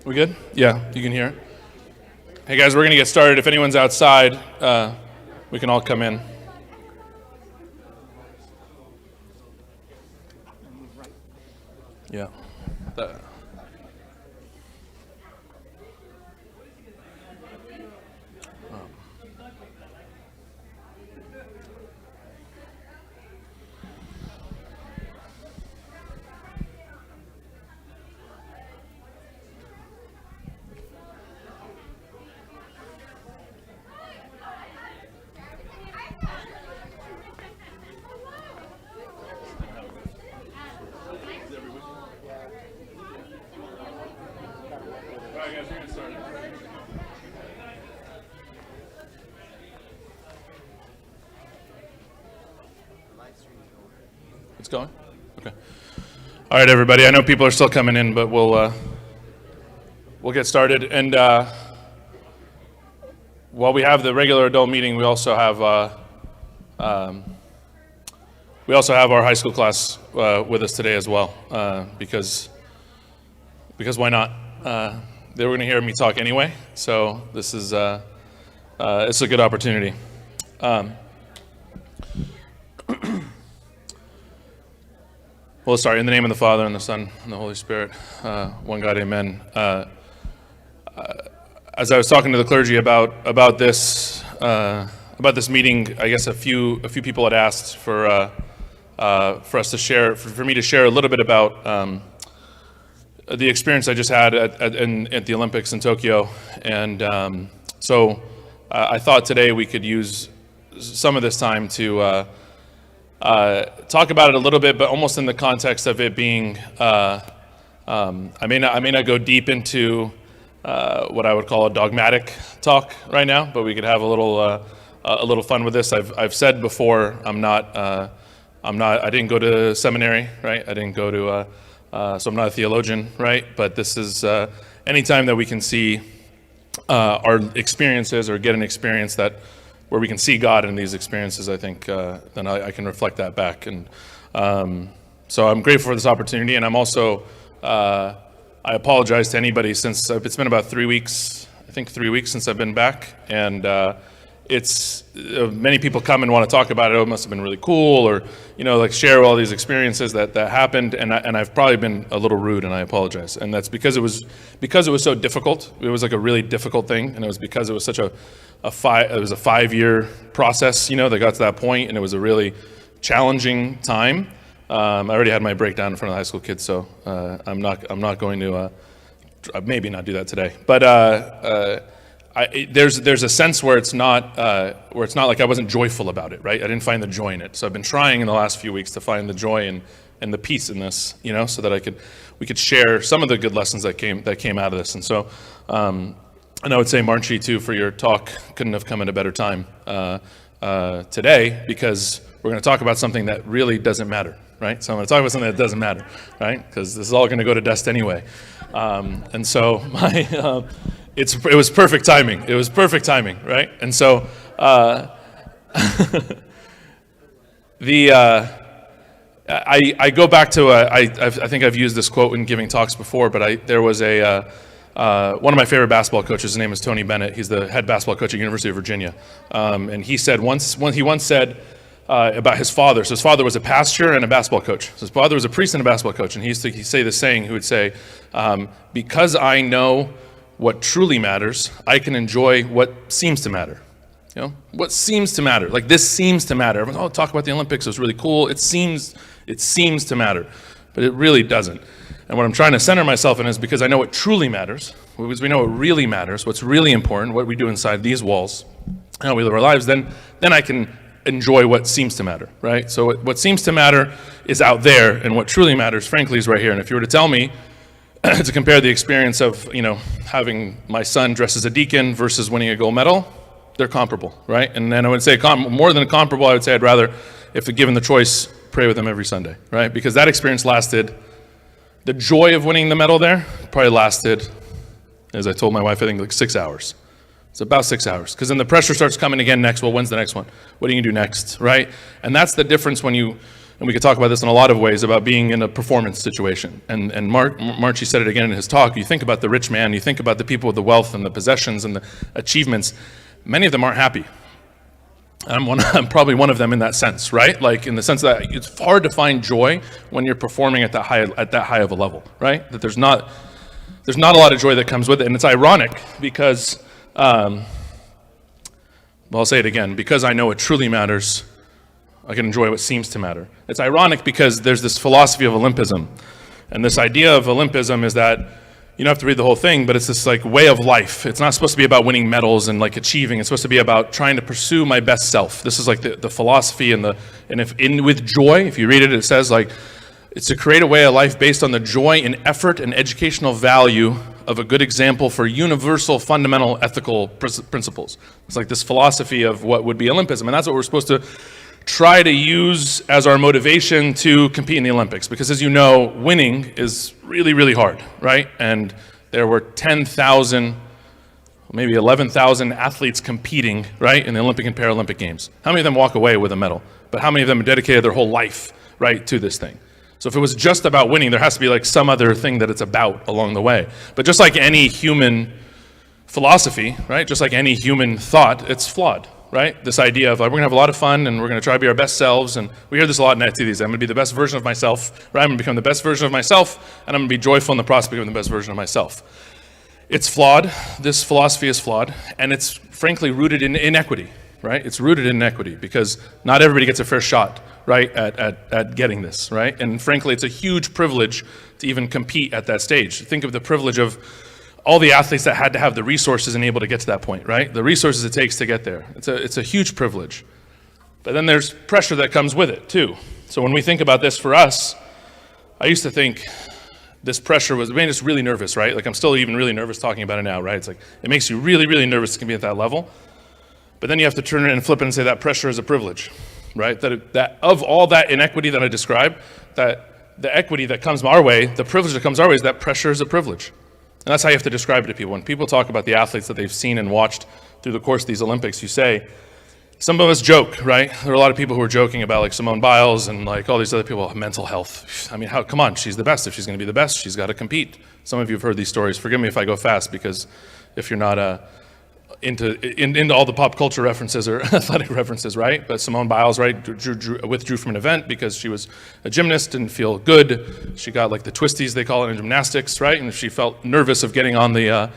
We good? Yeah, you can hear. Hey guys, we're going to get started. If anyone's outside, we can all come in. Yeah. It's going? Okay. All right, everybody. I know people are still coming in, but we'll get started. And while we have the regular adult meeting, we also have our high school class with us today as well, because why not? They were going to hear me talk anyway, so this is it's a good opportunity. Well, sorry. In the name of the Father, and the Son, and the Holy Spirit, one God, amen. As I was talking to the clergy about this meeting, I guess a few people had asked for us to share, for me to share a little bit about the experience I just had at the Olympics in Tokyo, and so I thought today we could use some of this time to talk about it a little bit, but almost in the context of it being, I may not go deep into what I would call a dogmatic talk right now, but we could have a little fun with this. I've said before, I didn't go to seminary, right? I didn't go to, so I'm not a theologian, right? But this is anytime that we can see our experiences or get an experience where we can see God in these experiences, I think then I can reflect that back. And so I'm grateful for this opportunity, and I'm also, I apologize to anybody since it's been about 3 weeks, I think 3 weeks since I've been back, and it's, many people come and want to talk about it. Oh, it must have been really cool, or, like share all these experiences that happened, and I've probably been a little rude, and I apologize. And that's because it was so difficult. It was like a really difficult thing, and it was because it was such it was a 5-year process, that got to that point, and it was a really challenging time. I already had my breakdown in front of the high school kids, so I'm not going to maybe not do that today. But there's a sense where it's not like I wasn't joyful about it, right? I didn't find the joy in it. So I've been trying in the last few weeks to find the joy and the peace in this, so that we could share some of the good lessons that came out of this. And so. And I would say, Marchi, too, for your talk, couldn't have come at a better time today, because we're going to talk about something that really doesn't matter, right? So I'm going to talk about something that doesn't matter, right? Because this is all going to go to dust anyway. And so it was perfect timing. It was perfect timing, right? And so I go back to I think I've used this quote in giving talks before, but there was one of my favorite basketball coaches, his name is Tony Bennett. He's the head basketball coach at University of Virginia. And he said once said about his father. So his father was a pastor and a basketball coach. So his father was a priest and a basketball coach. And he'd say this saying, he would say, because I know what truly matters, I can enjoy what seems to matter. What seems to matter. Like, this seems to matter. Everyone's, talk about the Olympics. It was really cool. It seems to matter. But it really doesn't. And what I'm trying to center myself in is because I know what truly matters, because we know what really matters, what's really important, what we do inside these walls, how we live our lives, then I can enjoy what seems to matter, right? So what seems to matter is out there, and what truly matters, frankly, is right here. And if you were to tell me to compare the experience of, having my son dressed as a deacon versus winning a gold medal, they're comparable, right? And then I would say more than comparable, I would say I'd rather, if given the choice, pray with him every Sunday, right? Because that experience lasted. The joy of winning the medal there probably lasted, as I told my wife, I think like 6 hours. It's about 6 hours. Because then the pressure starts coming again next. Well, when's the next one? What are you going to do next, right? And that's the difference when you And we could talk about this in a lot of ways, about being in a performance situation. And Marchie said it again in his talk. You think about the rich man, you think about the people with the wealth and the possessions and the achievements. Many of them aren't happy. I'm probably one of them in that sense, right? Like in the sense that it's hard to find joy when you're performing at that high of a level, right? That there's not a lot of joy that comes with it. And it's ironic because, well, I'll say it again, because I know it truly matters, I can enjoy what seems to matter. It's ironic because there's this philosophy of Olympism. And this idea of Olympism is that you don't have to read the whole thing, but it's this like way of life. It's not supposed to be about winning medals and like achieving. It's supposed to be about trying to pursue my best self. This is like the philosophy with joy, if you read it, it says like, it's to create a way of life based on the joy and effort and educational value of a good example for universal fundamental ethical principles. It's like this philosophy of what would be Olympism. And that's what we're supposed to try to use as our motivation to compete in the Olympics. Because as you know, winning is really, really hard, right? And there were 10,000, maybe 11,000 athletes competing, right, in the Olympic and Paralympic Games. How many of them walk away with a medal? But how many of them dedicated their whole life, right, to this thing? So if it was just about winning, there has to be like some other thing that it's about along the way. But just like any human philosophy, right, just like any human thought, it's flawed. Right? This idea of like, we're gonna have a lot of fun and we're gonna try to be our best selves, and we hear this a lot in activities. I'm gonna be the best version of myself, right? I'm gonna become the best version of myself, and I'm gonna be joyful in the prospect of the best version of myself. It's flawed. This philosophy is flawed, and it's frankly rooted in inequity, right? It's rooted in inequity because not everybody gets a fair shot, right, at getting this, right? And frankly, it's a huge privilege to even compete at that stage. Think of the privilege of all the athletes that had to have the resources and able to get to that point, right? The resources it takes to get there. It's a huge privilege. But then there's pressure that comes with it too. So when we think about this for us, I used to think this pressure made us really nervous, right? Like I'm still even really nervous talking about it now, right? It's like, it makes you really, really nervous to be at that level. But then you have to turn it and flip it and say that pressure is a privilege, right? That of all that inequity that I described, that the equity that comes our way, the privilege that comes our way is that pressure is a privilege. And that's how you have to describe it to people. When people talk about the athletes that they've seen and watched through the course of these Olympics, you say, some of us joke, right? There are a lot of people who are joking about like Simone Biles and like all these other people, mental health. I mean, come on, she's the best. If she's gonna be the best, she's gotta compete. Some of you have heard these stories. Forgive me if I go fast, because if you're not into all the pop culture references or athletic references, right? But Simone Biles, right, withdrew from an event because she was a gymnast, didn't feel good. She got like the twisties, they call it in gymnastics, right? And she felt nervous of getting on the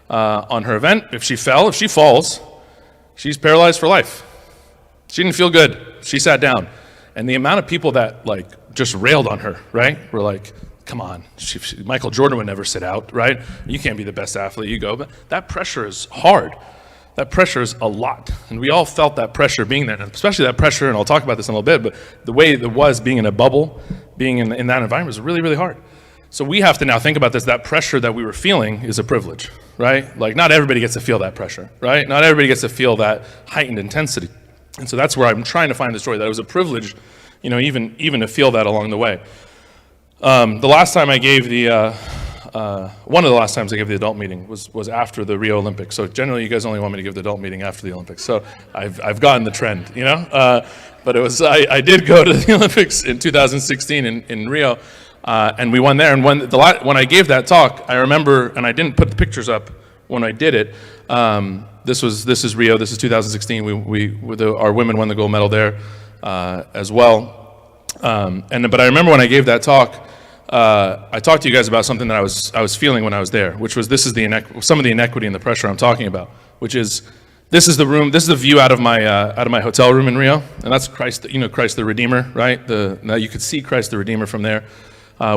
on her event. If she falls, she's paralyzed for life. She didn't feel good. She sat down. And the amount of people that like just railed on her, right, were like, come on, Michael Jordan would never sit out, right? You can't be the best athlete, you go. But that pressure is hard. That pressure is a lot. And we all felt that pressure being there, and especially that pressure, and I'll talk about this in a little bit, but the way it was being in a bubble, being in that environment was really, really hard. So we have to now think about this. That pressure that we were feeling is a privilege, right? Like not everybody gets to feel that pressure, right? Not everybody gets to feel that heightened intensity. And so that's where I'm trying to find the story, that it was a privilege, you know, even to feel that along the way. The last time I gave one of the last times I gave the adult meeting was after the Rio Olympics. So generally you guys only want me to give the adult meeting after the Olympics. So I've gotten the trend, you know? But I did go to the Olympics in 2016 in Rio, and we won there. And when I gave that talk, I remember, and I didn't put the pictures up when I did it, this is Rio, this is 2016. Our women won the gold medal there as well. But I remember when I gave that talk, I talked to you guys about something that I was feeling when I was there, which was some of the inequity and the pressure I'm talking about, which is this is the view out of my hotel room in Rio, and that's Christ, Christ the Redeemer, right? Now you could see Christ the Redeemer from there,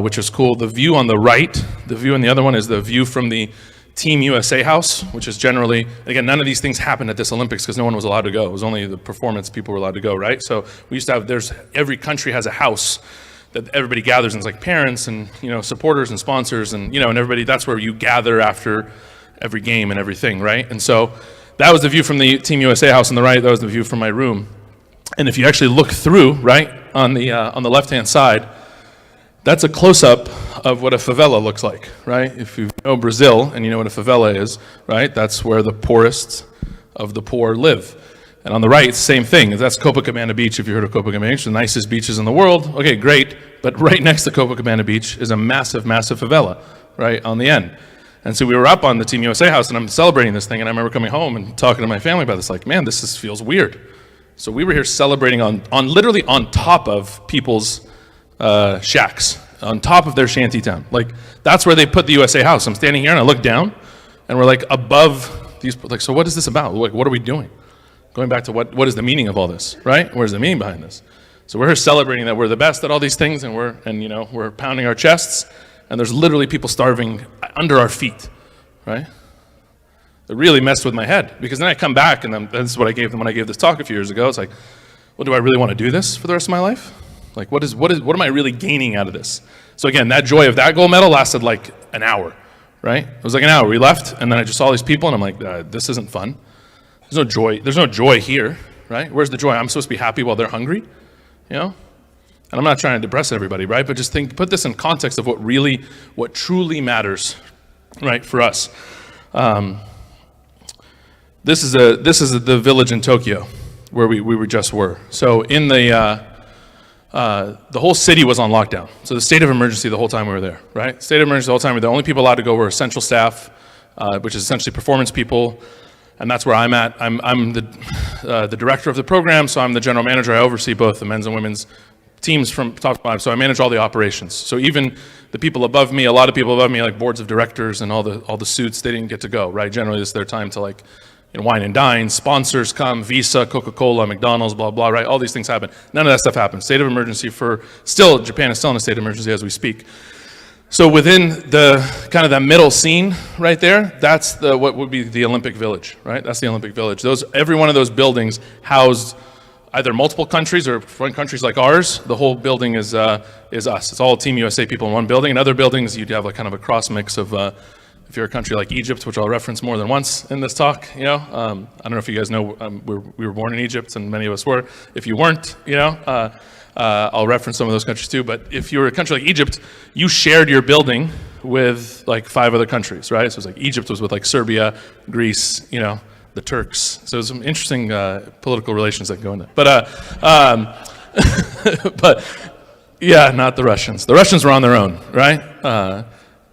which is cool. The view on the right, the view on the other one is the view from the Team USA house, which is generally, again, none of these things happened at this Olympics because no one was allowed to go. It was only the performance people were allowed to go, right? So we used to have, every country has a house that everybody gathers in. It's like parents and, supporters and sponsors and, and everybody, that's where you gather after every game and everything, right? And so that was the view from the Team USA house on the right. That was the view from my room. And if you actually look through, right, on the left-hand side, that's a close-up of what a favela looks like, right? If you know Brazil and you know what a favela is, right, that's where the poorest of the poor live. And on the right, same thing. That's Copacabana Beach, if you heard of Copacabana Beach, the nicest beaches in the world. Okay, great. But right next to Copacabana Beach is a massive, massive favela, right, on the end. And so we were up on the Team USA house, and I'm celebrating this thing, and I remember coming home and talking to my family about this, like, man, feels weird. So we were here celebrating on literally on top of people's shacks, on top of their shanty town. Like, that's where they put the USA house. I'm standing here, and I look down, and we're, like, above these, like, so what is this about? Like, what are we doing? Going back to what is the meaning of all this, right? Where's the meaning behind this? So we're here celebrating that we're the best at all these things, and we're pounding our chests, and there's literally people starving under our feet, right? It really messed with my head, because then I come back, and this is what I gave them when I gave this talk a few years ago. It's like, well, do I really want to do this for the rest of my life? Like, what am I really gaining out of this? So again, that joy of that gold medal lasted like an hour, right? It was like an hour. We left, and then I just saw these people, and I'm like, this isn't fun. There's no joy. There's no joy here, right? Where's the joy? I'm supposed to be happy while they're hungry, you know? And I'm not trying to depress everybody, right? But just put this in context of what truly matters, right, for us. This is the village in Tokyo where we just were. So in the whole city was on lockdown. So the state of emergency the whole time we were there, right? State of emergency the whole time. The only people allowed to go were essential staff, which is essentially performance people, and that's where I'm at. I'm the director of the program, so I'm the general manager. I oversee both the men's and women's teams from top to bottom, so I manage all the operations. So even the people above me, a lot of people above me, like boards of directors and all the suits, they didn't get to go, right? Generally, it's their time to wine and dine, sponsors come, Visa, Coca-Cola, McDonald's, blah, blah, right? All these things happen. None of that stuff happens. State of emergency Japan is still in a state of emergency as we speak. So within the kind of that middle scene right there, that's what would be the Olympic Village, right? That's the Olympic Village. Every one of those buildings housed either multiple countries or countries like ours. The whole building is us. It's all Team USA people in one building. In other buildings, you'd have kind of a cross mix of, if you're a country like Egypt, which I'll reference more than once in this talk, I don't know if you guys know, we were born in Egypt, and many of us were. If you weren't, I'll reference some of those countries too. But if you were a country like Egypt, you shared your building with like 5 other countries, right? So it's like Egypt was with like Serbia, Greece, the Turks. So there's some interesting political relations that go in there. But yeah, not the Russians. The Russians were on their own, right?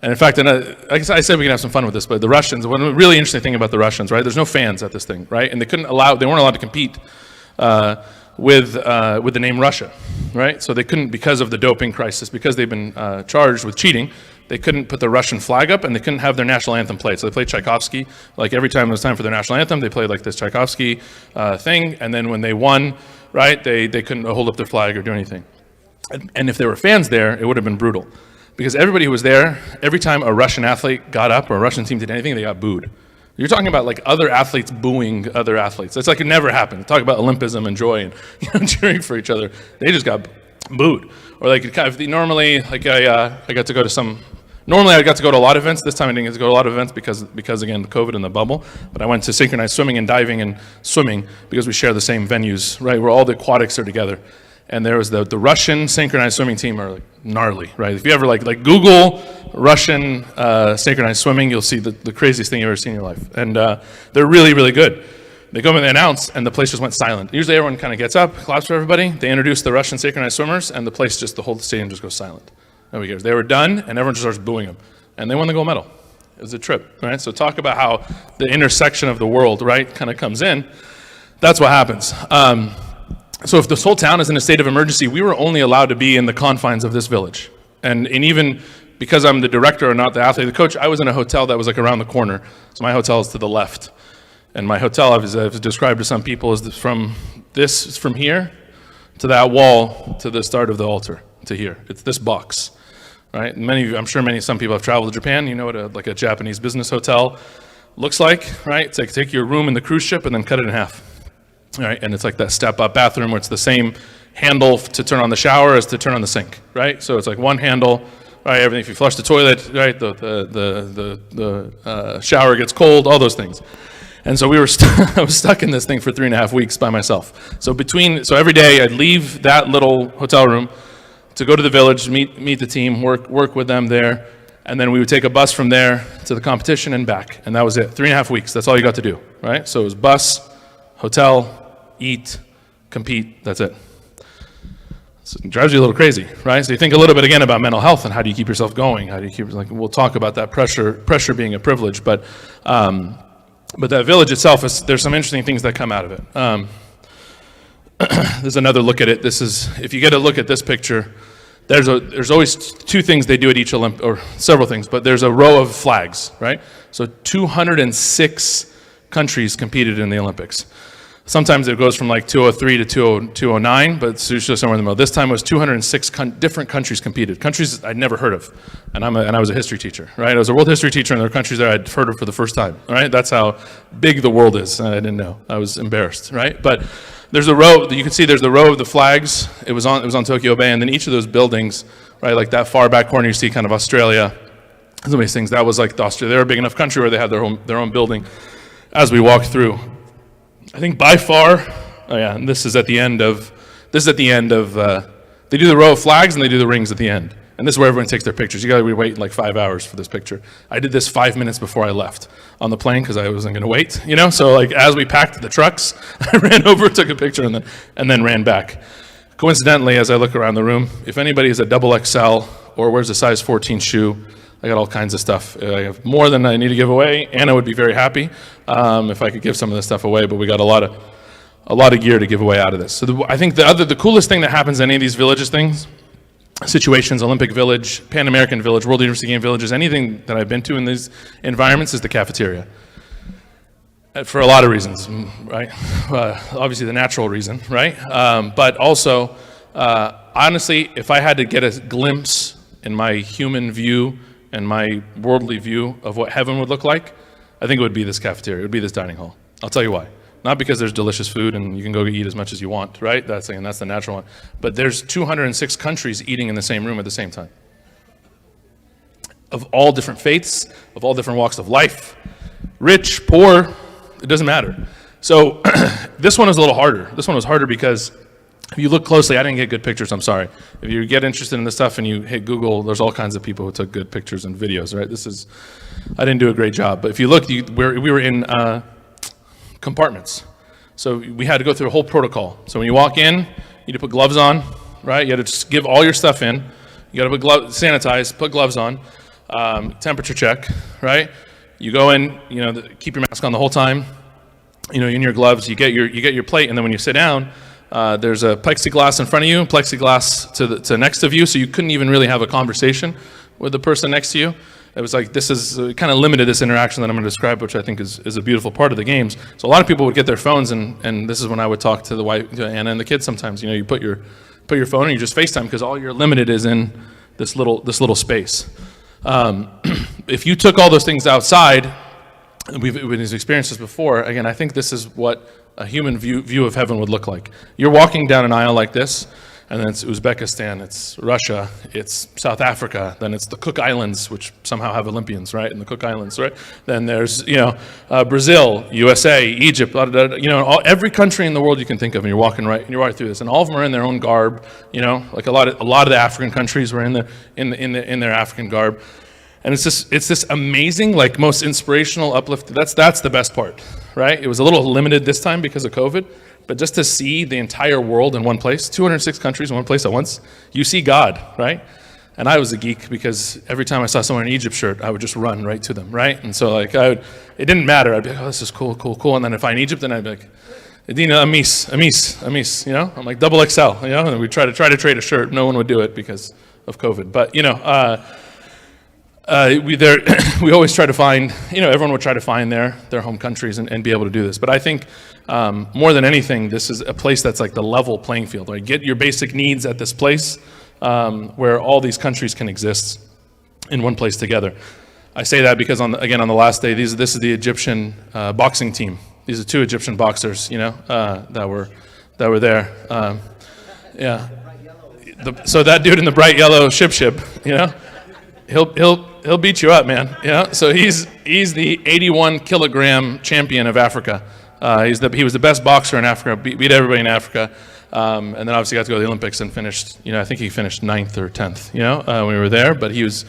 And in fact, I said we can have some fun with this, but the Russians, one really interesting thing about the Russians, right? There's no fans at this thing, right? And they weren't allowed to compete with the name Russia, right? So they couldn't, because of the doping crisis, because they've been charged with cheating, they couldn't put the Russian flag up, and they couldn't have their national anthem played. So they played Tchaikovsky. Like every time it was time for their national anthem, they played like this Tchaikovsky thing, and then when they won, right, they couldn't hold up their flag or do anything. And if there were fans there, it would have been brutal. Because everybody who was there, every time a Russian athlete got up or a Russian team did anything, they got booed. You're talking about like other athletes booing other athletes. It's like it never happened. Talk about Olympism and joy and cheering for each other. They just got booed. Or like normally, like I got to go to some. Normally I got to go to a lot of events. This time I didn't get to go to a lot of events because again the COVID and the bubble. But I went to synchronized swimming and diving and swimming because we share the same venues, right? Where all the aquatics are together. And there was the Russian synchronized swimming team are like gnarly, right? If you ever like Google Russian synchronized swimming, you'll see the craziest thing you've ever seen in your life. And they're really, really good. They come and they announce, and the place just went silent. Usually everyone kind of gets up, claps for everybody. They introduce the Russian synchronized swimmers, and the whole stadium just goes silent. Nobody cares. They were done, and everyone just starts booing them. And they won the gold medal. It was a trip, right? So talk about how the intersection of the world, right, kind of comes in. That's what happens. So if this whole town is in a state of emergency, we were only allowed to be in the confines of this village. And even because I'm the director or not the athlete, the coach, I was in a hotel that was like around the corner. So my hotel is to the left. And my hotel, I've described to some people, is from here to that wall to the start of the altar to here. It's this box, right? I'm sure some people have traveled to Japan. You know what a Japanese business hotel looks like, right? It's like take your room in the cruise ship and then cut it in half. Right, and it's like that step-up bathroom where it's the same handle to turn on the shower as to turn on the sink, right? So it's like one handle, right? Everything. If you flush the toilet, right, the shower gets cold, all those things. And so I was stuck in this thing for 3.5 weeks by myself. So every day I'd leave that little hotel room to go to the village, meet the team, work with them there, and then we would take a bus from there to the competition and back, and that was it. 3.5 weeks. That's all you got to do, right? So it was bus, hotel, eat, compete, that's it. So it drives you a little crazy, right? So you think a little bit again about mental health and how do you keep yourself going? How do you keep, like, we'll talk about that pressure being a privilege, but that village itself, there's some interesting things that come out of it. There's another look at it. This is, if you get a look at this picture, there's always two things they do at each or several things, but there's a row of flags, right? So 206 countries competed in the Olympics. Sometimes it goes from like 203 to 209, but it's usually somewhere in the middle. This time it was 206 different countries competed, countries I'd never heard of, and I was a history teacher, right? I was a world history teacher, and there were countries that I'd heard of for the first time, right? That's how big the world is. I didn't know. I was embarrassed, right? But there's a row. You can see there's the row of the flags. It was on Tokyo Bay, and then each of those buildings, right? Like that far back corner, you see kind of Australia. Some of these things. That was like Australia. They were a big enough country where they had their own building. As we walked through, I think by far, and this is at the end of, they do the row of flags and they do the rings at the end. And this is where everyone takes their pictures. You gotta wait like 5 hours for this picture. I did this 5 minutes before I left on the plane because I wasn't gonna wait, you know? So like as we packed the trucks, I ran over, took a picture and then ran back. Coincidentally, as I look around the room, if anybody is a double XL or wears a size 14 shoe, I got all kinds of stuff. I have more than I need to give away. Anna would be very happy if I could give some of this stuff away, but we got a lot of gear to give away out of this. So I think the coolest thing that happens in any of these villages things, situations, Olympic Village, Pan American Village, World University Game Villages, anything that I've been to in these environments is the cafeteria. For a lot of reasons, right? Obviously the natural reason, right? But also, honestly, if I had to get a glimpse in my human view and my worldly view of what heaven would look like, I think it would be this cafeteria, it would be this dining hall. I'll tell you why. Not because there's delicious food and you can go eat as much as you want, right? That's the natural one. But there's 206 countries eating in the same room at the same time. Of all different faiths, of all different walks of life, rich, poor, it doesn't matter. So this one is a little harder. This one was harder because if you look closely, I didn't get good pictures, I'm sorry. If you get interested in this stuff and you hit Google, there's all kinds of people who took good pictures and videos, right? I didn't do a great job. But if you look, we were in compartments. So we had to go through a whole protocol. So when you walk in, you need to put gloves on, right? You had to just give all your stuff in. You got to sanitize, put gloves on, temperature check, right? You go in, keep your mask on the whole time. In your gloves, you get your plate, and then when you sit down, there's a plexiglass in front of you, plexiglass to next of you, so you couldn't even really have a conversation with the person next to you. It was like, this is kind of limited this interaction that I'm going to describe, which I think is a beautiful part of the games. So a lot of people would get their phones, and this is when I would talk to the wife, to Anna and the kids sometimes. You put your phone and you just FaceTime because all you're limited is in this little space. If you took all those things outside, we've experienced this before. Again, I think this is what a human view of heaven would look like. You're walking down an aisle like this, and then it's Uzbekistan, it's Russia, it's South Africa, then it's the Cook Islands, which somehow have Olympians, right, in the Cook Islands, right? Then there's, Brazil, USA, Egypt, every country in the world you can think of, and you're walking right through this, and all of them are in their own garb, like a lot of the African countries were in their African garb. And it's this amazing, like most inspirational uplift. That's the best part, right? It was a little limited this time because of COVID, but just to see the entire world in one place, 206 countries in one place at once, you see God, right? And I was a geek because every time I saw someone in an Egypt shirt, I would just run right to them, right? And so it didn't matter. I'd be like, oh, this is cool. And then if I in Egypt, then I'd be like, Adina, Amis, I'm like double XL, and we try to trade a shirt. No one would do it because of COVID. But, we always try to find, everyone would try to find their home countries and be able to do this. But I think more than anything, this is a place that's like the level playing field, right? Get your basic needs at this place where all these countries can exist in one place together. I say that because on the last day, this is the Egyptian boxing team. These are two Egyptian boxers, that were there. Yeah. So that dude in the bright yellow ship, he'll beat you up, man. So he's the 81 kilogram champion of Africa. He was the best boxer in Africa, beat everybody in Africa, and then obviously got to go to the Olympics and finished. I think he finished 9th or 10th. When we were there, but he was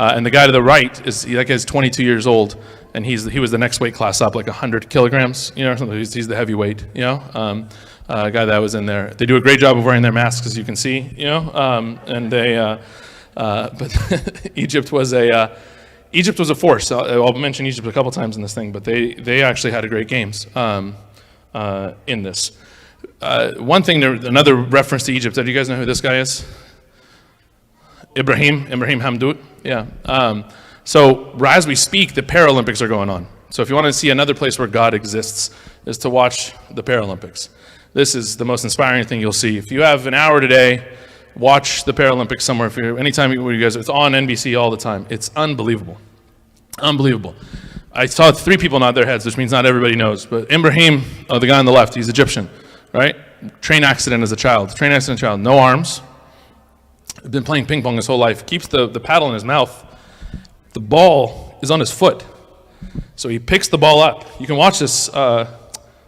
And the guy to the right that guy's 22 years old, and he was the next weight class up, like 100 kilograms, or something. He's the heavyweight, guy that was in there. They do a great job of wearing their masks, as you can see, and they. But Egypt was a force. I'll mention Egypt a couple times in this thing, but they actually had a great games in this. One thing, another reference to Egypt. Do you guys know who this guy is? Ibrahim Hamdout. Yeah. So as we speak, the Paralympics are going on. So if you want to see another place where God exists, is to watch the Paralympics. This is the most inspiring thing you'll see. If you have an hour today, watch the Paralympics somewhere. Anytime you guys, it's on NBC all the time. It's unbelievable. Unbelievable. I saw 3 people nod their heads, which means not everybody knows. But Ibrahim, the guy on the left, he's Egyptian, right? Train accident as a child. No arms. Been playing ping pong his whole life. Keeps the paddle in his mouth. The ball is on his foot. So he picks the ball up. You can watch this.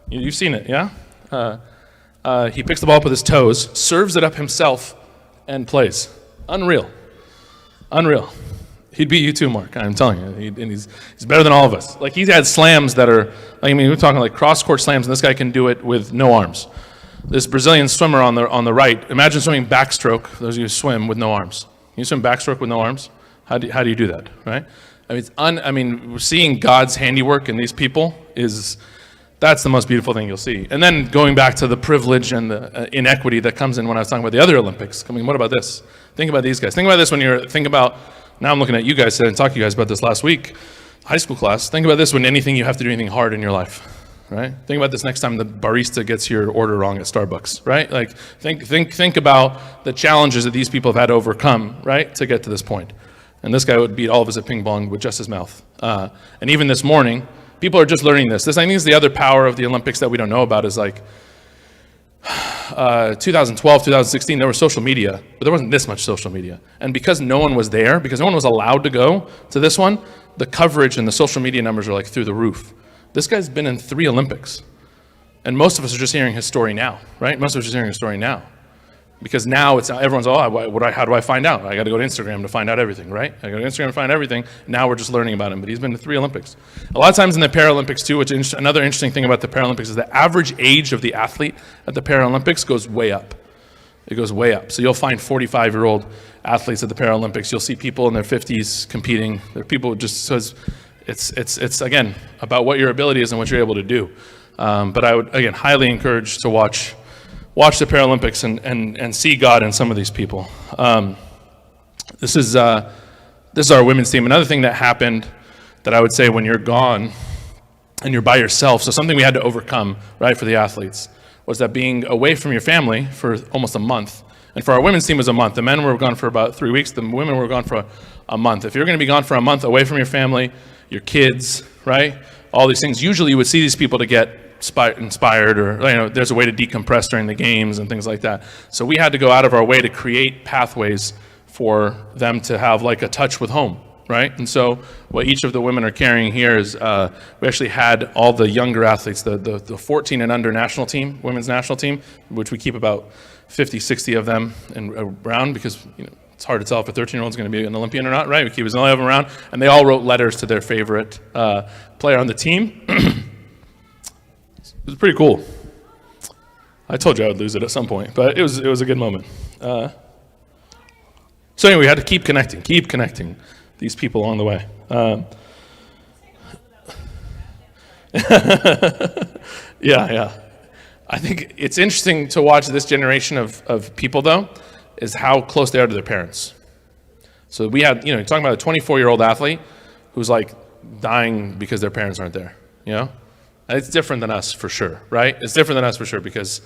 You've seen it, yeah? He picks the ball up with his toes, serves it up himself, and plays. Unreal. He'd beat you too, Mark. I'm telling you. He's better than all of us. Like, he's had slams that are, we're talking like cross-court slams, and this guy can do it with no arms. This Brazilian swimmer on the right, imagine swimming backstroke, those of you who swim with no arms. Can you swim backstroke with no arms? How do you do that, right? Seeing God's handiwork in these people that's the most beautiful thing you'll see. And then going back to the privilege and the inequity that comes in when I was talking about the other Olympics. What about this? Think about these guys. Think about this now I'm looking at you guys and talking to you guys about this last week, high school class. Think about this when you have to do anything hard in your life, right? Think about this next time the barista gets your order wrong at Starbucks, right? Like, think about the challenges that these people have had to overcome, right, to get to this point. And this guy would beat all of us at ping pong with just his mouth. And even this morning, people are just learning this. I think is the other power of the Olympics that we don't know about is 2012, 2016, there was social media, but there wasn't this much social media. And because no one was there, because no one was allowed to go to this one, the coverage and the social media numbers are through the roof. This guy's been in 3 Olympics. And most of us are just hearing his story now, right? Because now everyone's, how do I find out? I got to go to Instagram to find out everything, right? Now we're just learning about him, but he's been to 3 Olympics. A lot of times in the Paralympics too, another interesting thing about the Paralympics is the average age of the athlete at the Paralympics goes way up. It goes way up. So you'll find 45-year-old athletes at the Paralympics. You'll see people in their 50s competing. There are people it's again about what your ability is and what you're able to do. But I would again highly encourage to watch the Paralympics and see God in some of these people. This is our women's team. Another thing that happened that I would say when you're gone and you're by yourself, so something we had to overcome, right, for the athletes, was that being away from your family for almost a month. And for our women's team, it was a month. The men were gone for about 3 weeks. The women were gone for a month. If you're going to be gone for a month away from your family, your kids, right, all these things, usually you would see these people to get inspired, or there's a way to decompress during the games and things like that. So we had to go out of our way to create pathways for them to have a touch with home, right? And so what each of the women are carrying here is we actually had all the younger athletes, the 14 and under national team, women's national team, which we keep about 50, 60 of them around because it's hard to tell if a 13-year-old is going to be an Olympian or not, right? We keep as many of them around, and they all wrote letters to their favorite player on the team. It was pretty cool. I told you I would lose it at some point, but it was a good moment. So anyway, we had to keep connecting these people along the way. Yeah. I think it's interesting to watch this generation of people, though, is how close they are to their parents. So we had, you're talking about a 24-year-old athlete who's dying because their parents aren't there, It's different than us for sure, right? It's different than us for sure because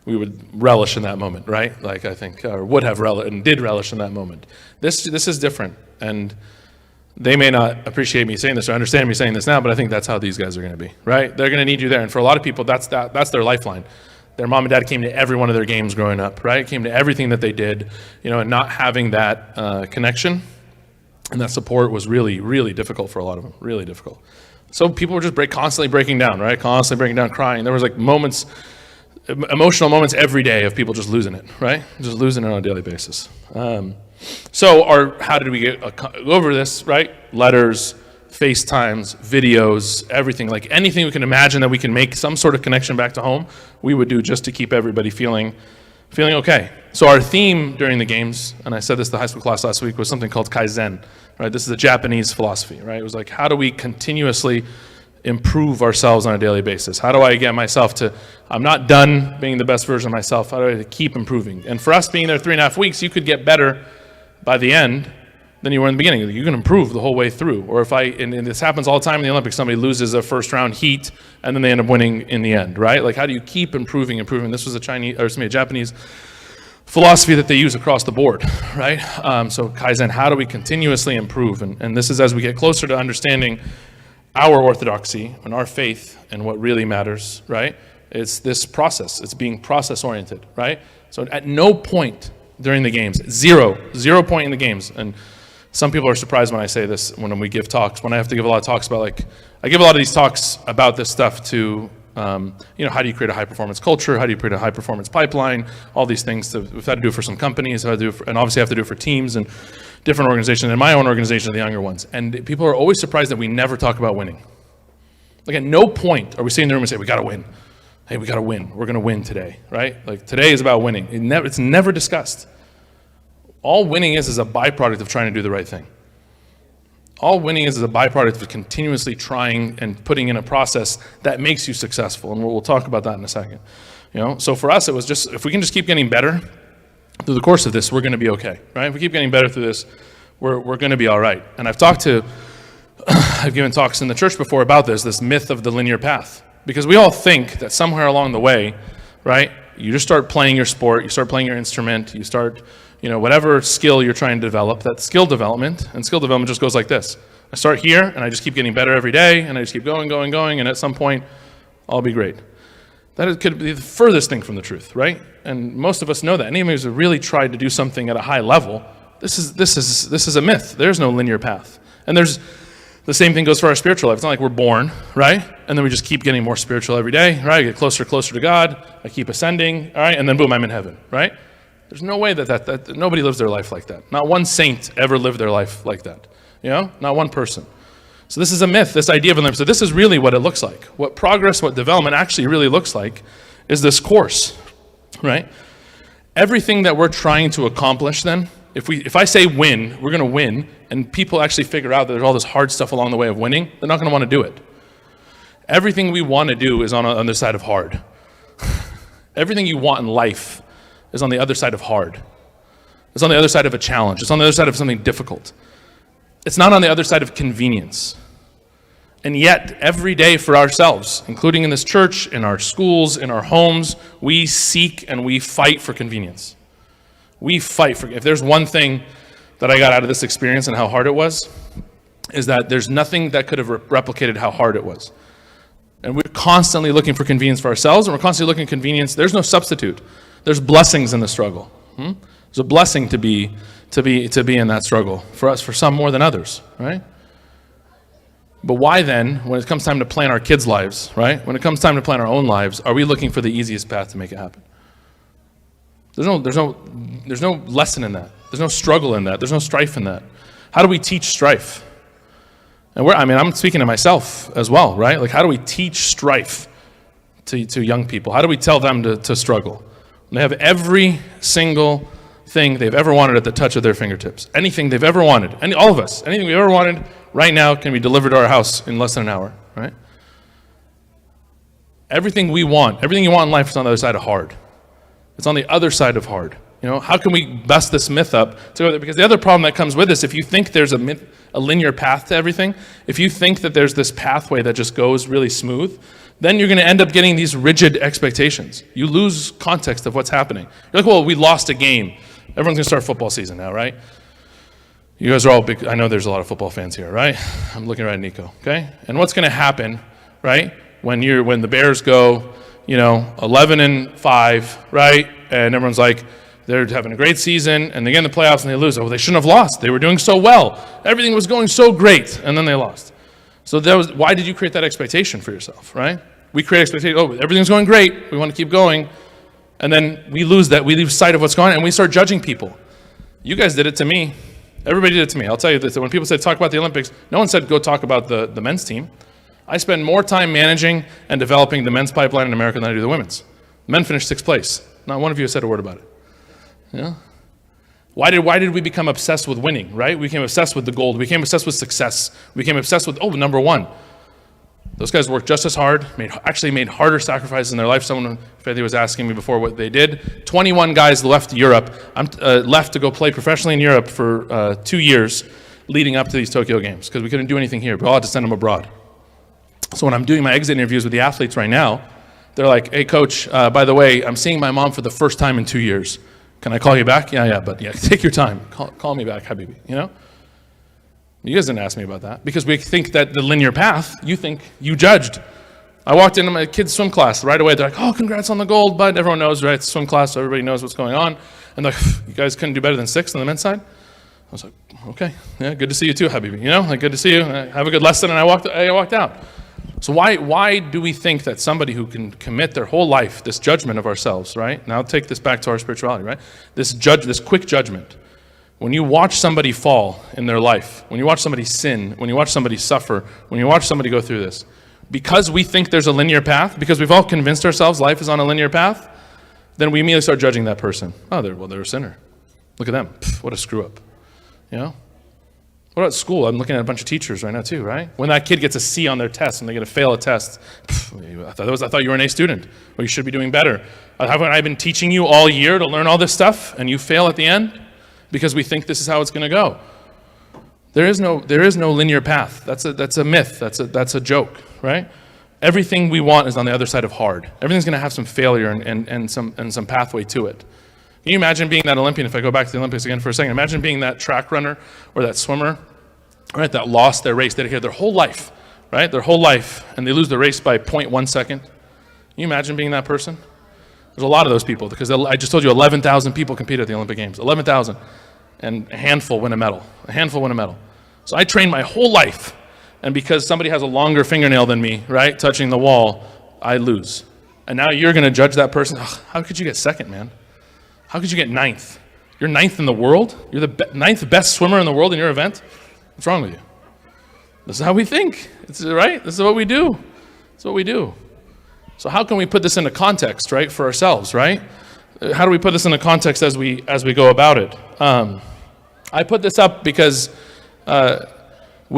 we would relish in that moment, right? I think, or would have and did relish in that moment. This is different, and they may not appreciate me saying this or understand me saying this now, but I think that's how these guys are going to be, right? They're going to need you there, and for a lot of people, that's their lifeline. Their mom and dad came to every one of their games growing up, right? Came to everything that they did, and not having that connection and that support was really, really difficult for a lot of them, really difficult. So people were just constantly breaking down, right? Constantly breaking down, crying. There was moments emotional moments every day of people just losing it, right? Just losing it on a daily basis. So how did we get over this, right? Letters, FaceTimes, videos, everything, like anything we can imagine that we can make some sort of connection back to home, we would do just to keep everybody feeling okay. So our theme during the games, and I said this to the high school class last week, was something called Kaizen, right? This is a Japanese philosophy, right? It was like, how do we continuously improve ourselves on a daily basis? How do I get myself to, I'm not done being the best version of myself, how do I keep improving? And for us being there 3.5 weeks, you could get better by the end than you were in the beginning. You can improve the whole way through. Or if and this happens all the time in the Olympics, somebody loses a first round heat and then they end up winning in the end, right? Like, how do you keep improving? This was a Japanese philosophy that they use across the board, right? So Kaizen, how do we continuously improve? And this is as we get closer to understanding our orthodoxy and our faith and what really matters, right? It's this process. It's being process-oriented, right? So at no point during the games, zero point in the games, and some people are surprised when I say this when we give talks, when I have to give a lot of talks about, like, I give a lot of these talks about this stuff to, how do you create a high-performance culture? How do you create a high-performance pipeline? All these things. We've had to do it for some companies, and obviously have to do it for teams and different organizations, and my own organization, the younger ones. And people are always surprised that we never talk about winning. Like, at no point are we sitting in the room and say, we got to win. Hey, we got to win. We're going to win today, right? Like, today is about winning. It's never discussed. All winning is a byproduct of trying to do the right thing. All winning is a byproduct of continuously trying and putting in a process that makes you successful. And we'll talk about that in a second. So for us, it was just, if we can just keep getting better through the course of this, we're going to be okay, right? If we keep getting better through this, we're going to be all right. And I've given talks in the church before about this myth of the linear path. Because we all think that somewhere along the way, right, you just start playing your sport, you start playing your instrument, you start, whatever skill you're trying to develop, that skill development just goes like this. I start here, and I just keep getting better every day, and I just keep going, and at some point, I'll be great. That could be the furthest thing from the truth, right? And most of us know that. Anyone who's really tried to do something at a high level, this is a myth. There's no linear path. And the same thing goes for our spiritual life. It's not like we're born, right? And then we just keep getting more spiritual every day, right? I get closer to God. I keep ascending, all right? And then boom, I'm in heaven, right? There's no way that nobody lives their life like that. Not one saint ever lived their life like that. Not one person. So this is a myth, this idea of a life. So this is really what it looks like. What progress, what development actually really looks like is this course, right? Everything that we're trying to accomplish then, if I say win, we're going to win, and people actually figure out that there's all this hard stuff along the way of winning, they're not going to want to do it. Everything we want to do is on the other side of hard. Everything you want in life is on the other side of hard. It's on the other side of a challenge. It's on the other side of something difficult. It's not on the other side of convenience. And yet, every day for ourselves, including in this church, in our schools, in our homes, we seek and we fight for convenience. We fight for, if there's one thing that I got out of this experience and how hard it was, is that there's nothing that could have replicated how hard it was. And we're constantly looking for convenience for ourselves, and we're constantly looking for convenience. There's no substitute. There's blessings in the struggle. There's a blessing to be in that struggle, for us, for some more than others, right? But why then, when it comes time to plan our kids' lives, right? When it comes time to plan our own lives, are we looking for the easiest path to make it happen? There's no lesson in that. There's no struggle in that. There's no strife in that. How do we teach strife? And I'm speaking to myself as well, right? Like, how do we teach strife to young people? How do we tell them to struggle? They have every single thing they've ever wanted at the touch of their fingertips. Anything they've ever wanted, all of us, anything we've ever wanted right now can be delivered to our house in less than an hour, right? Everything we want, everything you want in life is on the other side of hard. It's on the other side of hard. How can we bust this myth up? Because the other problem that comes with this, if you think there's a linear path to everything, if you think that there's this pathway that just goes really smooth, then you're going to end up getting these rigid expectations. You lose context of what's happening. You're like, well, we lost a game. Everyone's going to start football season now, right? You guys are all big. I know there's a lot of football fans here, right? I'm looking right at Nico, okay? And what's going to happen, right, when the Bears go, 11-5, right? And everyone's like, they're having a great season, and they get in the playoffs and they lose. Oh, they shouldn't have lost. They were doing so well. Everything was going so great, and then they lost. So why did you create that expectation for yourself, right? We create expectations. Oh, everything's going great. We want to keep going. And then we lose that. We lose sight of what's going on, and we start judging people. You guys did it to me. Everybody did it to me. I'll tell you this. When people said talk about the Olympics, no one said go talk about the men's team. I spend more time managing and developing the men's pipeline in America than I do the women's. The men finished 6th place. Not one of you has said a word about it. Yeah? Why did we become obsessed with winning, right? We became obsessed with the gold. We became obsessed with success. We became obsessed with, number one. Those guys worked just as hard, actually made harder sacrifices in their life. Someone, Fethy was asking me before what they did. 21 guys left Europe, left to go play professionally in Europe for 2 years leading up to these Tokyo Games because we couldn't do anything here. We all had to send them abroad. So when I'm doing my exit interviews with the athletes right now, they're like, hey, coach, by the way, I'm seeing my mom for the first time in 2 years. Can I call you back? Yeah, but take your time. Call me back, Habibi, you know? You guys didn't ask me about that because we think that the linear path, you think you judged. I walked into my kids' swim class right away. They're like, oh, congrats on the gold, bud. Everyone knows, right? It's swim class, so everybody knows what's going on. And they're like, you guys couldn't do better than 6th on the men's side? I was like, okay, yeah, good to see you too, Habibi. You know, like good to see you. Have a good lesson, and I walked out. So why do we think that somebody who can commit their whole life, this judgment of ourselves, right? Now take this back to our spirituality, right? This quick judgment. When you watch somebody fall in their life, when you watch somebody sin, when you watch somebody suffer, when you watch somebody go through this, because we think there's a linear path, because we've all convinced ourselves life is on a linear path, then we immediately start judging that person. Oh, they're a sinner. Look at them. Pff, what a screw up. You know? What about school? I'm looking at a bunch of teachers right now too, right? When that kid gets a C on their test and they get to fail a test, I thought you were an A student. Well, you should be doing better. Haven't I been teaching you all year to learn all this stuff and you fail at the end? Because we think this is how it's going to go. There is no linear path. That's a myth. That's a joke, right? Everything we want is on the other side of hard. Everything's going to have some failure and some pathway to it. Can you imagine being that Olympian, if I go back to the Olympics again for a second, imagine being that track runner or that swimmer, right, that lost their race, dedicated their whole life, right, their whole life, and they lose the race by 0.1 second. Can you imagine being that person? There's a lot of those people, because I just told you 11,000 people compete at the Olympic Games, 11,000, and a handful win a medal, So I trained my whole life, and because somebody has a longer fingernail than me, right, touching the wall, I lose. And now you're going to judge that person. Oh, how could you get second, man? How could you get 9th? You're 9th in the world? You're the 9th best swimmer in the world in your event? What's wrong with you? This is how we think, right? This is what we do. That's what we do. So how can we put this into context, right, for ourselves, right? How do we put this into context as we go about it? I put this up because I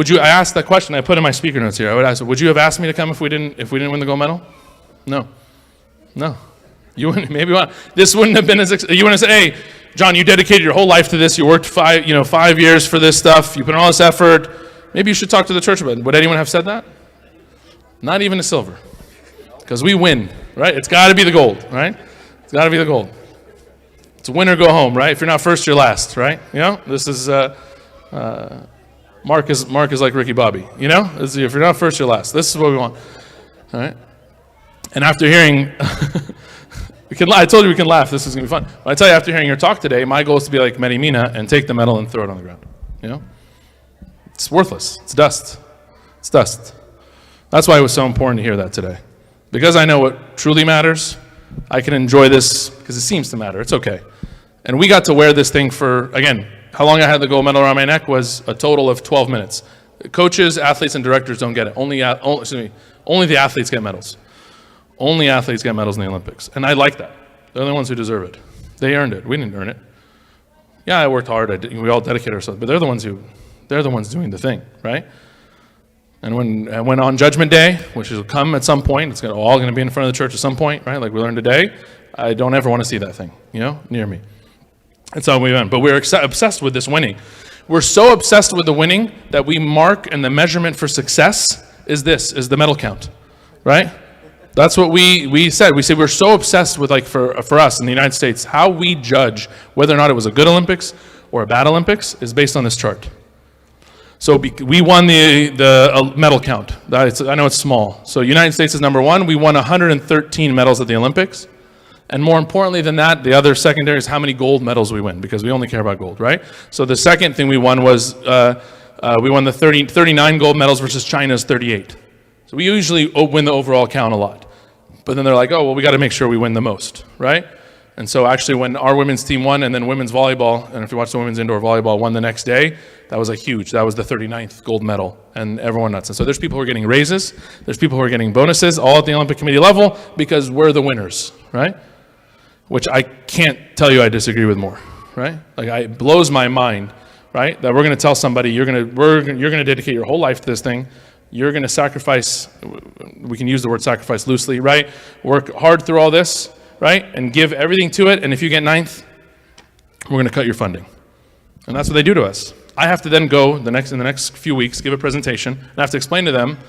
asked that question. I put in my speaker notes here. I would ask, would you have asked me to come if we didn't win the gold medal? No. You wouldn't. Maybe this wouldn't have been as. You wouldn't have said, "Hey, John, you dedicated your whole life to this. You worked 5 years for this stuff. You put in all this effort. Maybe you should talk to the church about it." Would anyone have said that? Not even a silver, because we win, right? It's got to be the gold, right? It's got to be the gold. It's win or go home, right? If you're not first, you're last, right? You know, this is Mark is like Ricky Bobby. You know, if you're not first, you're last. This is what we want, all right? And after hearing. I told you we can laugh. This is going to be fun. But I tell you, after hearing your talk today, my goal is to be like Mehdi Mina and take the medal and throw it on the ground. You know? It's worthless. It's dust. It's dust. That's why it was so important to hear that today. Because I know what truly matters, I can enjoy this because it seems to matter. It's okay. And we got to wear this thing for, again, how long I had the gold medal around my neck was a total of 12 minutes. Coaches, athletes, and directors don't get it. Only the athletes get medals. Only athletes get medals in the Olympics. And I like that. They're the ones who deserve it. They earned it. We didn't earn it. Yeah, I worked hard. We all dedicated ourselves. But they're the ones doing the thing, right? And when on Judgment Day, which will come at some point, it's all going to be in front of the church at some point, right? Like we learned today. I don't ever want to see that thing, near me. That's how we went. But we're obsessed with this winning. We're so obsessed with the winning that we mark, and the measurement for success is the medal count, right? That's what we said. We said we're so obsessed with, like, for us in the United States, how we judge whether or not it was a good Olympics or a bad Olympics is based on this chart. So we won the medal count. I know it's small. So United States is number 1. We won 113 medals at the Olympics. And more importantly than that, the other secondary is how many gold medals we win, because we only care about gold, right? So the second thing we won was we won the 39 gold medals versus China's 38. So we usually win the overall count a lot. But then they're like, oh, well, we got to make sure we win the most, right? And so actually when our women's team won, and then women's volleyball, and if you watch the women's indoor volleyball, won the next day, that was that was the 39th gold medal, and everyone nuts. And so there's people who are getting raises, there's people who are getting bonuses, all at the Olympic Committee level, because we're the winners, right? Which I can't tell you I disagree with more, right? Like, it blows my mind, right? That we're going to tell somebody, you're going to dedicate your whole life to this thing, you're going to sacrifice, we can use the word sacrifice loosely, right? Work hard through all this, right? And give everything to it, and if you get ninth, we're going to cut your funding. And that's what they do to us. I have to then go in the next few weeks, give a presentation, and I have to explain to them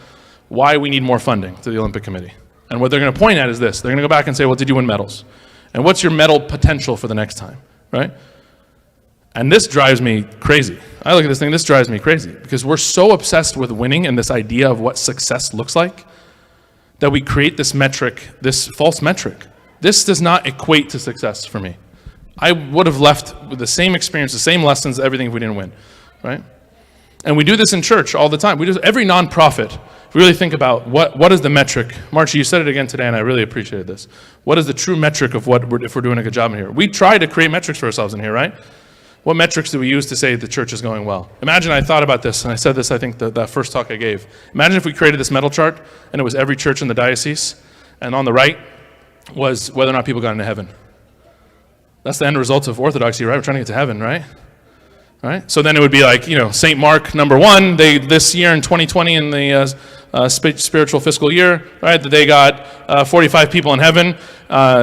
why we need more funding to the Olympic Committee. And what they're going to point at is this. They're going to go back and say, well, did you win medals? And what's your medal potential for the next time, right? And this drives me crazy. I look at this thing, this drives me crazy, because we're so obsessed with winning and this idea of what success looks like that we create this metric, this false metric. This does not equate to success for me. I would have left with the same experience, the same lessons, everything if we didn't win, right? And we do this in church all the time. We do every nonprofit. If we really think about what is the metric. Marcia, you said it again today, and I really appreciated this. What is the true metric of if we're doing a good job in here? We try to create metrics for ourselves in here, right? What metrics do we use to say the church is going well? Imagine I thought about this, and I said this, I think, that first talk I gave. Imagine if we created this medal chart, and it was every church in the diocese, and on the right was whether or not people got into heaven. That's the end result of orthodoxy, right? We're trying to get to heaven, right? Right? So then it would be like, St. Mark, number one, this year in 2020 in the spiritual fiscal year, right, they got 45 people in heaven.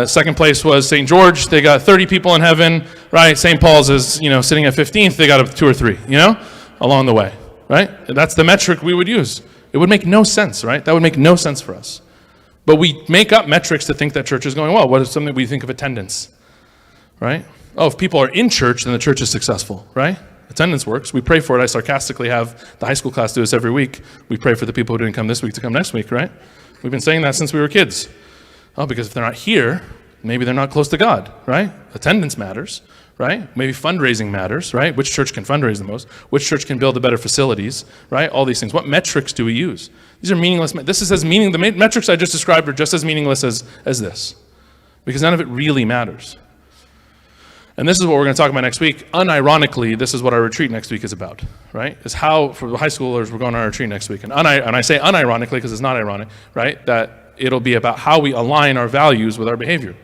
Second place was St. George. They got 30 people in heaven, right? St. Paul's is, sitting at 15th. They got 2 or 3, along the way, right? And that's the metric we would use. It would make no sense, right? That would make no sense for us. But we make up metrics to think that church is going well. What is something we think of attendance, right? Oh, if people are in church, then the church is successful, right? Attendance works. We pray for it. I sarcastically have the high school class do this every week. We pray for the people who didn't come this week to come next week, right? We've been saying that since we were kids. Oh, because if they're not here, maybe they're not close to God, right? Attendance matters, right? Maybe fundraising matters, right? Which church can fundraise the most? Which church can build the better facilities, right? All these things. What metrics do we use? These are meaningless. This is the metrics I just described are just as meaningless as this, because none of it really matters. And this is what we're going to talk about next week. Unironically, this is what our retreat next week is about, right? Is how, for the high schoolers, we're going on our retreat next week. And I say unironically because it's not ironic, right? That it'll be about how we align our values with our behavior.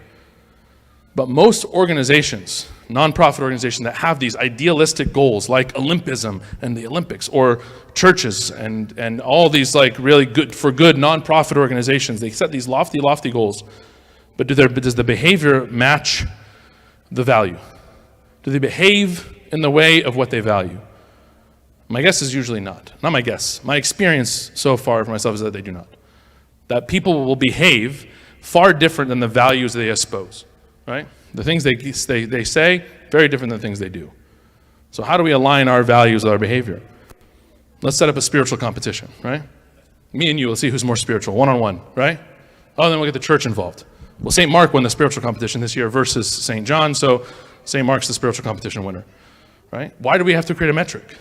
But most organizations, nonprofit organizations that have these idealistic goals like Olympism and the Olympics, or churches and all these like really good nonprofit organizations, they set these lofty, lofty goals. But does the behavior match the value? Do they behave in the way of what they value? My guess is usually not. Not my guess. My experience so far for myself is that they do not. That people will behave far different than the values they espouse, right? The things they say, very different than the things they do. So how do we align our values with our behavior? Let's set up a spiritual competition, right? Me and you will see who's more spiritual, one-on-one, right? Oh, then we'll get the church involved. Well, St. Mark won the spiritual competition this year versus St. John, so St. Mark's the spiritual competition winner, right? Why do we have to create a metric?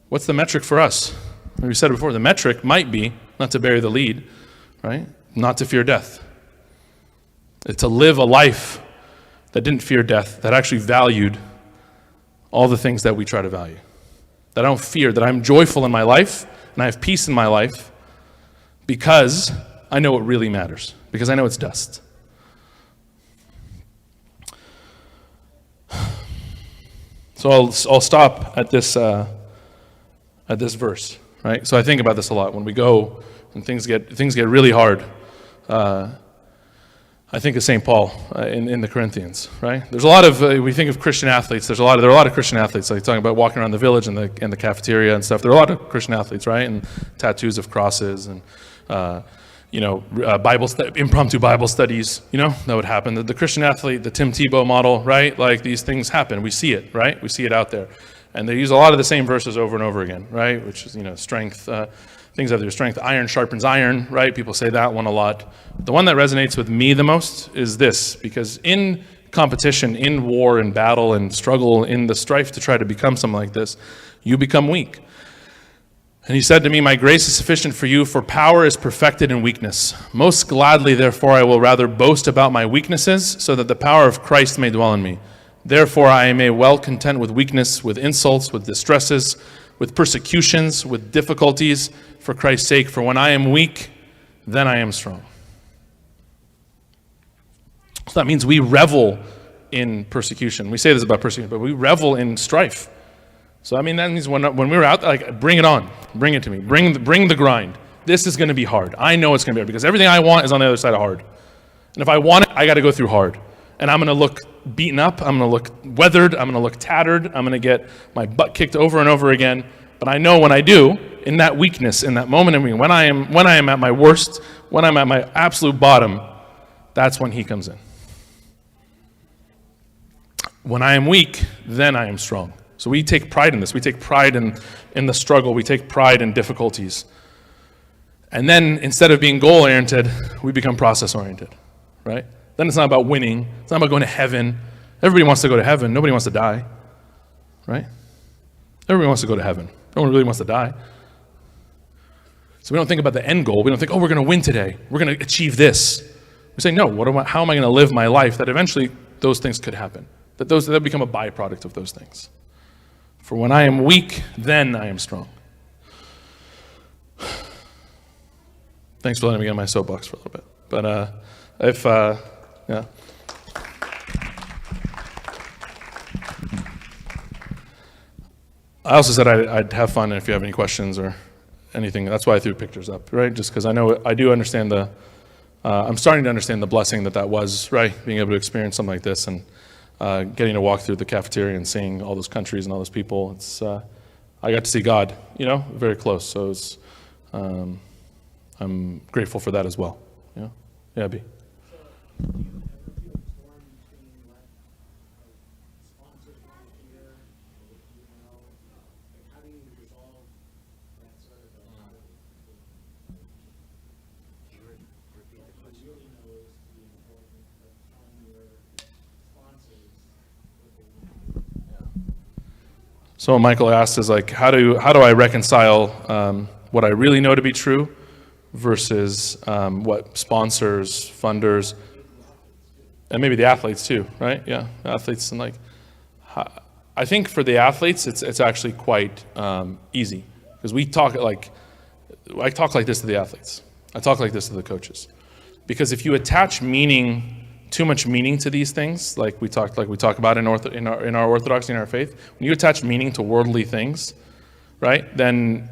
What's the metric for us? We said it before, the metric might be not to bury the lead, right? Not to fear death. It's to live a life that didn't fear death, that actually valued all the things that we try to value. That I don't fear, that I'm joyful in my life, and I have peace in my life because I know what really matters, because I know it's dust. So I'll stop at this verse, right? So I think about this a lot when we go and things get really hard. I think of St. Paul in the Corinthians, right? There's a lot of we think of Christian athletes. There are a lot of Christian athletes, like talking about walking around the village and the cafeteria and stuff. There are a lot of Christian athletes, right? And tattoos of crosses and impromptu Bible studies, that would happen. The Christian athlete, the Tim Tebow model, right? Like these things happen. We see it, right? We see it out there. And they use a lot of the same verses over and over again, right? Which is, strength, things that do strength. Iron sharpens iron, right? People say that one a lot. The one that resonates with me the most is this, because in competition, in war and battle and struggle, in the strife to try to become something like this, you become weak. And he said to me, "My grace is sufficient for you, for power is perfected in weakness. Most gladly, therefore, I will rather boast about my weaknesses, so that the power of Christ may dwell in me. Therefore, I am well content with weakness, with insults, with distresses, with persecutions, with difficulties, for Christ's sake. For when I am weak, then I am strong." So that means we revel in persecution. We say this about persecution, but we revel in strife. So I mean, that means when we were out there, like, bring it on, bring it to me, bring the grind. This is going to be hard. I know it's going to be hard because everything I want is on the other side of hard. And if I want it, I got to go through hard. And I'm going to look beaten up. I'm going to look weathered. I'm going to look tattered. I'm going to get my butt kicked over and over again. But I know when I do, in that weakness, in that moment, when I am at my worst, when I'm at my absolute bottom, that's when he comes in. When I am weak, then I am strong. So we take pride in this. We take pride in the struggle. We take pride in difficulties. And then instead of being goal-oriented, we become process-oriented, right? Then it's not about winning. It's not about going to heaven. Everybody wants to go to heaven. Nobody wants to die, right? Everybody wants to go to heaven. No one really wants to die. So we don't think about the end goal. We don't think, oh, we're going to win today. We're going to achieve this. We say, no, how am I going to live my life that eventually those things could happen? That become a byproduct of those things. For when I am weak, then I am strong. Thanks for letting me get on my soapbox for a little bit. But yeah. I also said I'd have fun if you have any questions or anything. That's why I threw pictures up, right? Just because I do understand I'm starting to understand the blessing that was, right? Being able to experience something like this and getting to walk through the cafeteria and seeing all those countries and all those people. I got to see God, very close. So I'm grateful for that as well. Yeah, Abby. So what Michael asked is like, how do I reconcile what I really know to be true versus what sponsors, funders, and maybe the athletes too, right? Yeah, athletes and I think for the athletes, it's actually quite easy because I talk like this to the athletes. I talk like this to the coaches, because if you attach too much meaning to these things, like we talk about in our orthodoxy, in our faith, when you attach meaning to worldly things, right, then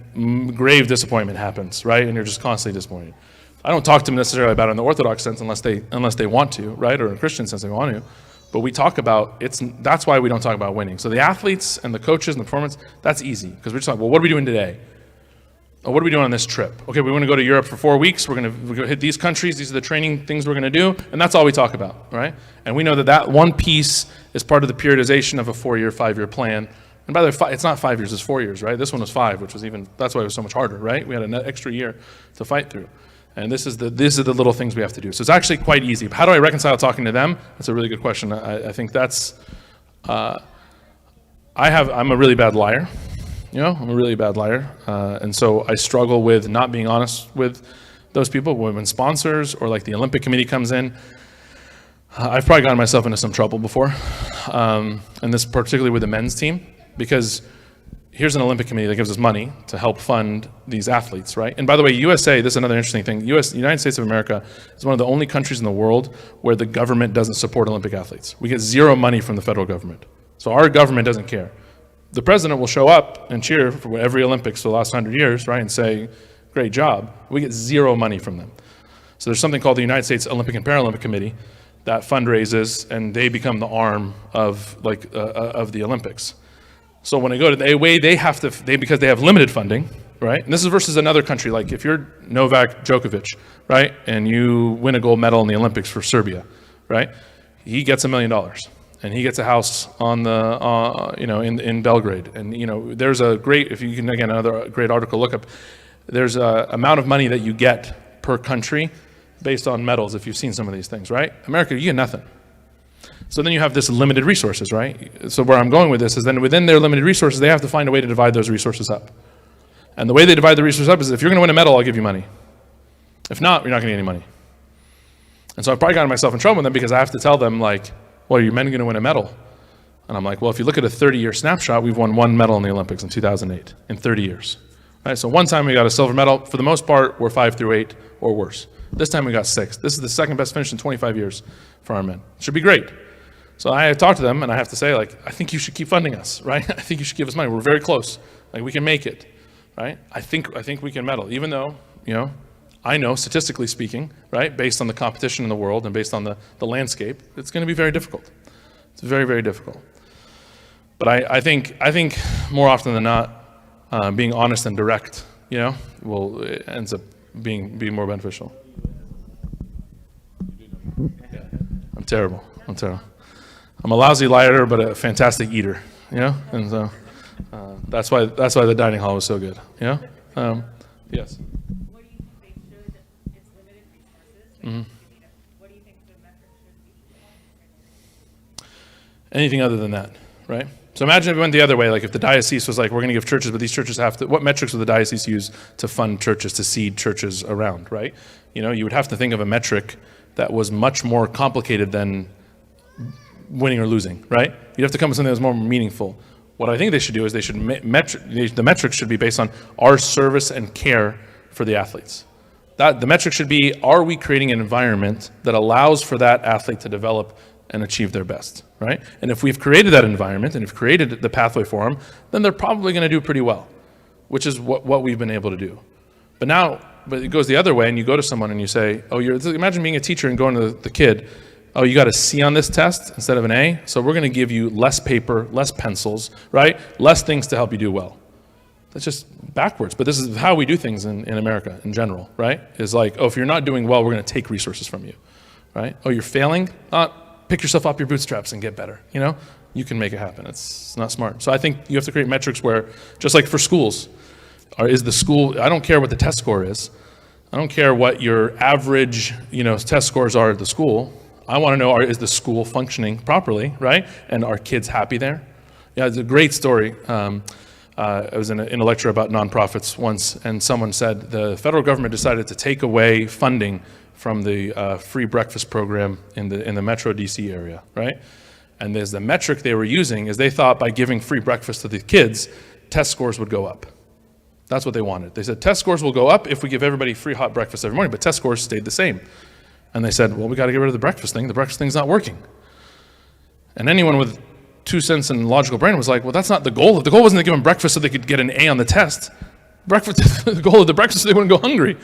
grave disappointment happens, right, and you're just constantly disappointed. I don't talk to them necessarily about it in the Orthodox sense unless they want to, right, or in a Christian sense they want to, but we talk about that's why we don't talk about winning. So the athletes and the coaches and the performance, that's easy, because we're just like, well, what are we doing today? Oh, what are we doing on this trip? Okay, we want to go to Europe for 4 weeks. We're going to hit these countries. These are the training things we're going to do. And that's all we talk about, right? And we know that one piece is part of the periodization of a 4-year, 5-year plan. And by the way, it's not 5 years, it's 4 years, right? This one was 5, which was that's why it was so much harder, right? We had an extra year to fight through. And this is the little things we have to do. So it's actually quite easy. How do I reconcile talking to them? That's a really good question. I think that's, I'm a really bad liar. I'm a really bad liar. And so I struggle with not being honest with those people. When sponsors or like the Olympic Committee comes in, I've probably gotten myself into some trouble before. And this particularly with the men's team, because here's an Olympic Committee that gives us money to help fund these athletes, right? And by the way, USA, this is another interesting thing. United States of America is one of the only countries in the world where the government doesn't support Olympic athletes. We get zero money from the federal government. So our government doesn't care. The president will show up and cheer for every Olympics for the last 100 years, right, and say, great job. We get zero money from them. So there's something called the United States Olympic and Paralympic Committee that fundraises, and they become the arm of the Olympics. So when I go to the AWA, because they have limited funding, right, and this is versus another country, like if you're Novak Djokovic, right, and you win a gold medal in the Olympics for Serbia, right, he gets $1 million. And he gets a house on the, in Belgrade. And, there's a great, if you can, again, another great article, look up, there's a amount of money that you get per country based on medals, if you've seen some of these things, right? America, you get nothing. So then you have this limited resources, right? So where I'm going with this is then within their limited resources, they have to find a way to divide those resources up. And the way they divide the resources up is if you're going to win a medal, I'll give you money. If not, you're not going to get any money. And so I've probably gotten myself in trouble with them because I have to tell them, like, well, are you men going to win a medal? And I'm like, well, if you look at a 30-year snapshot, we've won 1 medal in the Olympics in 2008, in 30 years. Right? So one time we got a silver medal. For the most part, we're 5 through 8 or worse. This time we got 6. This is the second best finish in 25 years for our men. Should be great. So I talk to them and I have to say, like, I think you should keep funding us, right? I think you should give us money. We're very close. Like, we can make it, right? I think we can medal, even though, I know, statistically speaking, right, based on the competition in the world and based on the landscape, it's going to be very difficult. It's very, very difficult. But I think more often than not, being honest and direct, ends up being more beneficial. I'm terrible. I'm a lousy liar, but a fantastic eater, and so that's why the dining hall was so good, Yes. What do you think they should? It's limited resources. What do you think the metrics should be? Anything other than that, right? So imagine if it went the other way, like if the diocese was like, we're going to give churches, but these churches have to, what metrics would the diocese use to fund churches, to seed churches around, right? You would have to think of a metric that was much more complicated than winning or losing, right? You'd have to come up with something that was more meaningful. What I think they should do is they should the metrics should be based on our service and care for the athletes. The metric should be, are we creating an environment that allows for that athlete to develop and achieve their best, right? And if we've created that environment and if created the pathway for them, then they're probably going to do pretty well, which is what we've been able to do. But it goes the other way, and you go to someone and you say, imagine being a teacher and going to the kid, you got a C on this test instead of an A, so we're going to give you less paper, less pencils, right? Less things to help you do well. That's just backwards, but this is how we do things in America in general, right? Is like, if you're not doing well, we're going to take resources from you, right? You're failing? Pick yourself up your bootstraps and get better, You can make it happen. It's not smart. So I think you have to create metrics where, just like for schools, I don't care what the test score is. I don't care what your average, test scores are at the school. I want to know, is the school functioning properly, right? And are kids happy there? Yeah, it's a great story. I was in a lecture about nonprofits once, and someone said the federal government decided to take away funding from the free breakfast program in the Metro DC area, right? And there's the metric they were using is they thought by giving free breakfast to the kids, test scores would go up. That's what they wanted. They said test scores will go up if we give everybody free hot breakfast every morning, but test scores stayed the same. And they said, well, we got to get rid of the breakfast thing. The breakfast thing's not working. And anyone with 2 cents and logical brain was like, well, that's not the goal. The goal wasn't to give them breakfast so they could get an A on the test. The goal of the breakfast is so they wouldn't go hungry,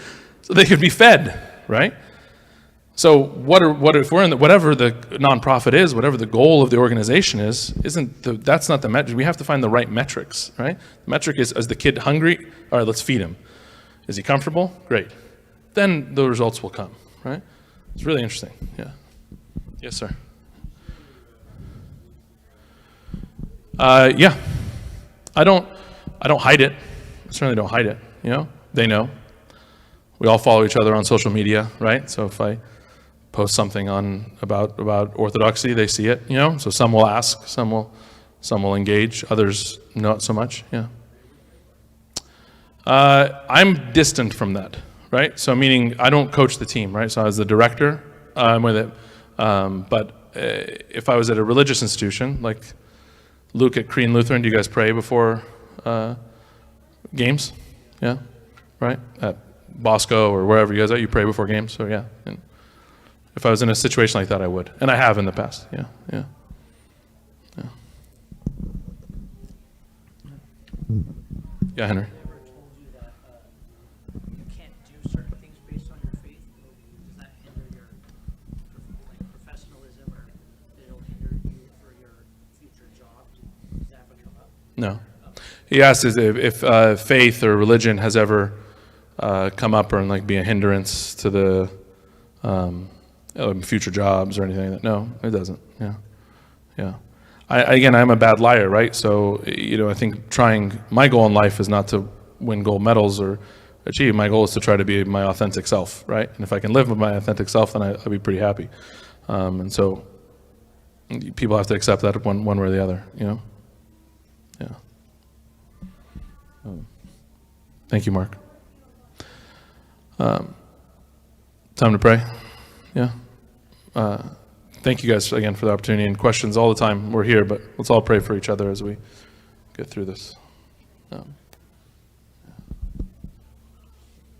so they could be fed, right? So what if we're in whatever the nonprofit is, whatever the goal of the organization is, that's not the metric. We have to find the right metrics, right? The metric is the kid hungry? All right, let's feed him. Is he comfortable? Great. Then the results will come, right? It's really interesting. Yeah. Yes, sir. Yeah. I don't hide it. I certainly don't hide it. They know. We all follow each other on social media, right? So if I post something about orthodoxy, they see it. So some will ask, some will engage, others not so much. Yeah. I'm distant from that, right? So meaning I don't coach the team, right? So as the director, I'm with it. But if I was at a religious institution, like Luke at Korean Lutheran, do you guys pray before games? Yeah, right? At Bosco or wherever you guys are, you pray before games. So yeah, and if I was in a situation like that, I would, and I have in the past. Yeah. Yeah, Henry. Ever told you that you can't do certain things based on your faith? Does that hinder your professionalism, or it'll hinder you for your future job? Does that ever come up? No. He asked if faith or religion has ever come up or be a hindrance to the future jobs or anything like that. No, it doesn't. Yeah. I'm a bad liar, right? So, I think my goal in life is not to win gold medals or achieve. My goal is to try to be my authentic self, right? And if I can live with my authentic self, then I'll be pretty happy. And so people have to accept that one way or the other, Yeah. Thank you, Mark. Time to pray? Yeah? Thank you guys again for the opportunity and questions all the time. We're here, but let's all pray for each other as we get through this.